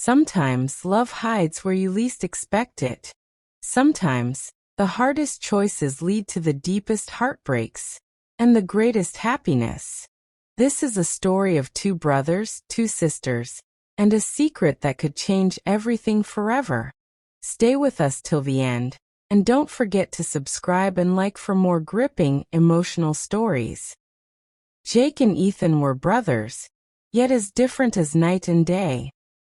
Sometimes love hides where you least expect it. Sometimes the hardest choices lead to the deepest heartbreaks and the greatest happiness. This is a story of two brothers, two sisters, and a secret that could change everything forever. Stay with us till the end, and don't forget to subscribe and like for more gripping, emotional stories. Jake and Ethan were brothers, yet as different as night and day.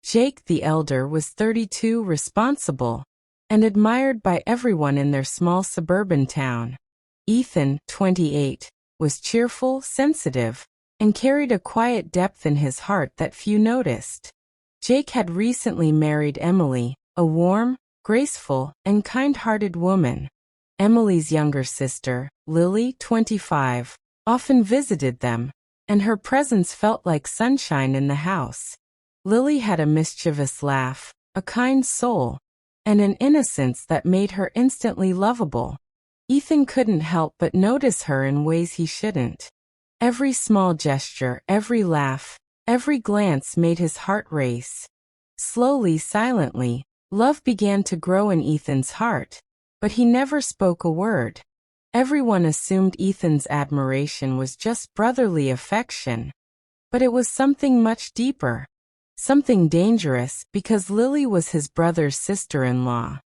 Jake the elder was 32, responsible, and admired by everyone in their small suburban town. Ethan, 28, was cheerful, sensitive, and carried a quiet depth in his heart that few noticed. Jake had recently married Emily, a warm, graceful, and kind-hearted woman. Emily's younger sister, Lily, 25, often visited them, and her presence felt like sunshine in the house. Lily had a mischievous laugh, a kind soul, and an innocence that made her instantly lovable. Ethan couldn't help but notice her in ways he shouldn't. Every small gesture, every laugh, every glance made his heart race. Slowly, silently, love began to grow in Ethan's heart, but he never spoke a word. Everyone assumed Ethan's admiration was just brotherly affection, but it was something much deeper. Something dangerous, because Lily was his brother's sister-in-law.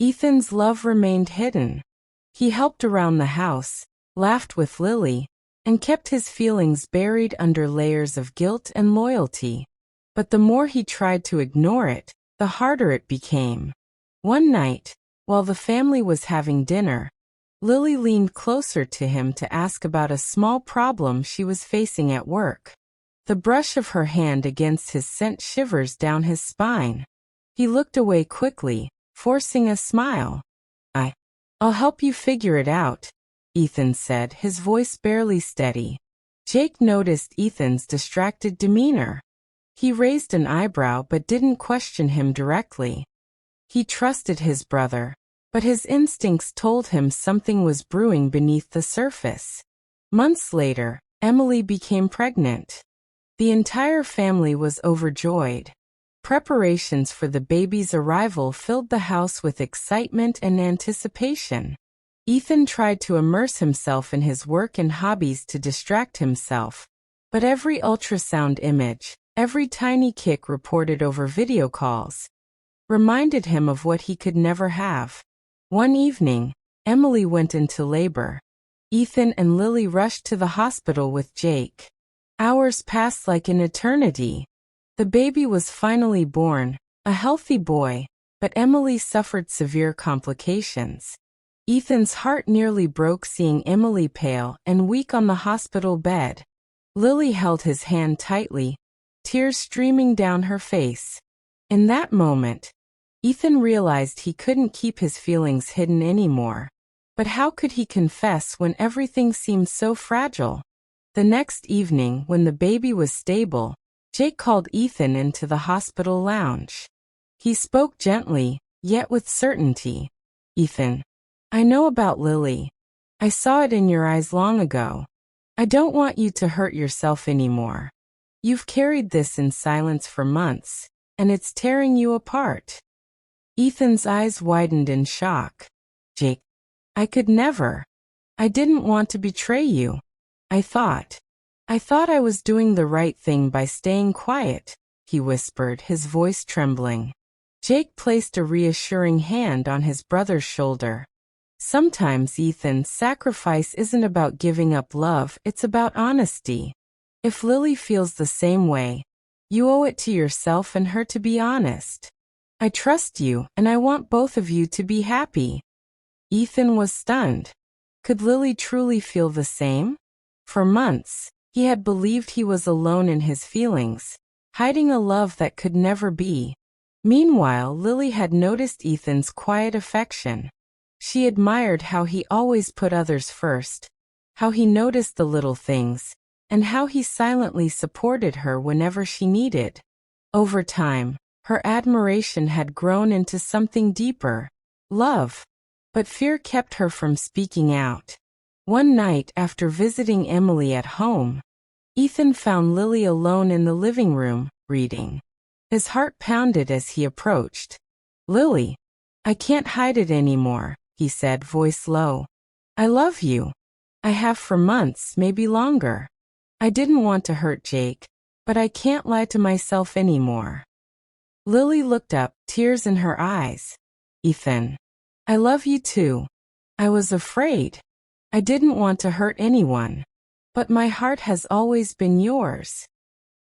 Ethan's love remained hidden. He helped around the house, laughed with Lily, and kept his feelings buried under layers of guilt and loyalty. But the more he tried to ignore it, the harder it became. One night, while the family was having dinner, Lily leaned closer to him to ask about a small problem she was facing at work. The brush of her hand against his sent shivers down his spine. He looked away quickly, forcing a smile. I'll help you figure it out, Ethan said, his voice barely steady. Jake noticed Ethan's distracted demeanor. He raised an eyebrow but didn't question him directly. He trusted his brother, but his instincts told him something was brewing beneath the surface. Months later, Emily became pregnant. The entire family was overjoyed. Preparations for the baby's arrival filled the house with excitement and anticipation. Ethan tried to immerse himself in his work and hobbies to distract himself, but every ultrasound image, every tiny kick reported over video calls, reminded him of what he could never have. One evening, Emily went into labor. Ethan and Lily rushed to the hospital with Jake. Hours passed like an eternity. The baby was finally born, a healthy boy, but Emily suffered severe complications. Ethan's heart nearly broke seeing Emily pale and weak on the hospital bed. Lily held his hand tightly, tears streaming down her face. In that moment, Ethan realized he couldn't keep his feelings hidden anymore. But how could he confess when everything seemed so fragile? The next evening, when the baby was stable, Jake called Ethan into the hospital lounge. He spoke gently, yet with certainty. Ethan, I know about Lily. I saw it in your eyes long ago. I don't want you to hurt yourself anymore. You've carried this in silence for months, and it's tearing you apart. Ethan's eyes widened in shock. Jake, I could never. I didn't want to betray you. I thought I was doing the right thing by staying quiet, he whispered, his voice trembling. Jake placed a reassuring hand on his brother's shoulder. Sometimes, Ethan, sacrifice isn't about giving up love, it's about honesty. If Lily feels the same way, you owe it to yourself and her to be honest. I trust you, and I want both of you to be happy. Ethan was stunned. Could Lily truly feel the same? For months, he had believed he was alone in his feelings, hiding a love that could never be. Meanwhile, Lily had noticed Ethan's quiet affection. She admired how he always put others first, how he noticed the little things, and how he silently supported her whenever she needed. Over time, her admiration had grown into something deeper, love. But fear kept her from speaking out. One night, after visiting Emily at home, Ethan found Lily alone in the living room, reading. His heart pounded as he approached. Lily, I can't hide it anymore, he said, voice low. I love you. I have for months, maybe longer. I didn't want to hurt Jake, but I can't lie to myself anymore. Lily looked up, tears in her eyes. Ethan, I love you too. I was afraid. I didn't want to hurt anyone. But my heart has always been yours.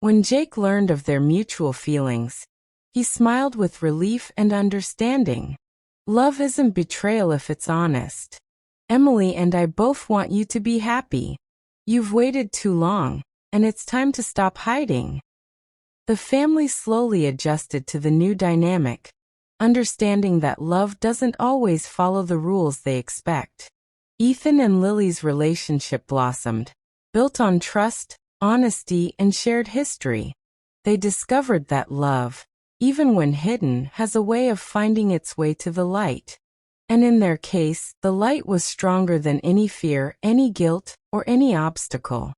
When Jake learned of their mutual feelings, he smiled with relief and understanding. Love isn't betrayal if it's honest. Emily and I both want you to be happy. You've waited too long, and it's time to stop hiding. The family slowly adjusted to the new dynamic, understanding that love doesn't always follow the rules they expect. Ethan and Lily's relationship blossomed, built on trust, honesty, and shared history. They discovered that love, even when hidden, has a way of finding its way to the light. And in their case, the light was stronger than any fear, any guilt, or any obstacle.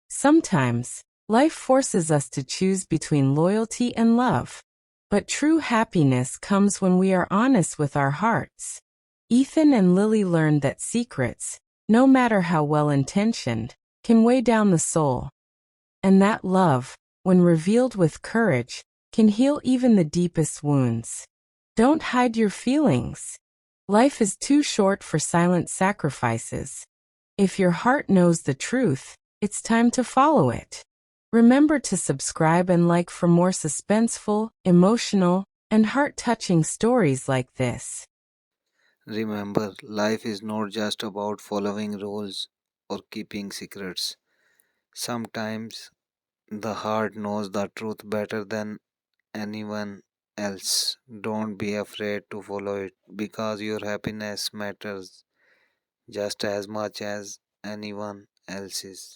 Sometimes, life forces us to choose between loyalty and love. But true happiness comes when we are honest with our hearts. Ethan and Lily learned that secrets, no matter how well-intentioned, can weigh down the soul. And that love, when revealed with courage, can heal even the deepest wounds. Don't hide your feelings. Life is too short for silent sacrifices. If your heart knows the truth, it's time to follow it. Remember to subscribe and like for more suspenseful, emotional, and heart-touching stories like this. Remember, life is not just about following rules or keeping secrets. Sometimes the heart knows the truth better than anyone else. Don't be afraid to follow it because your happiness matters just as much as anyone else's.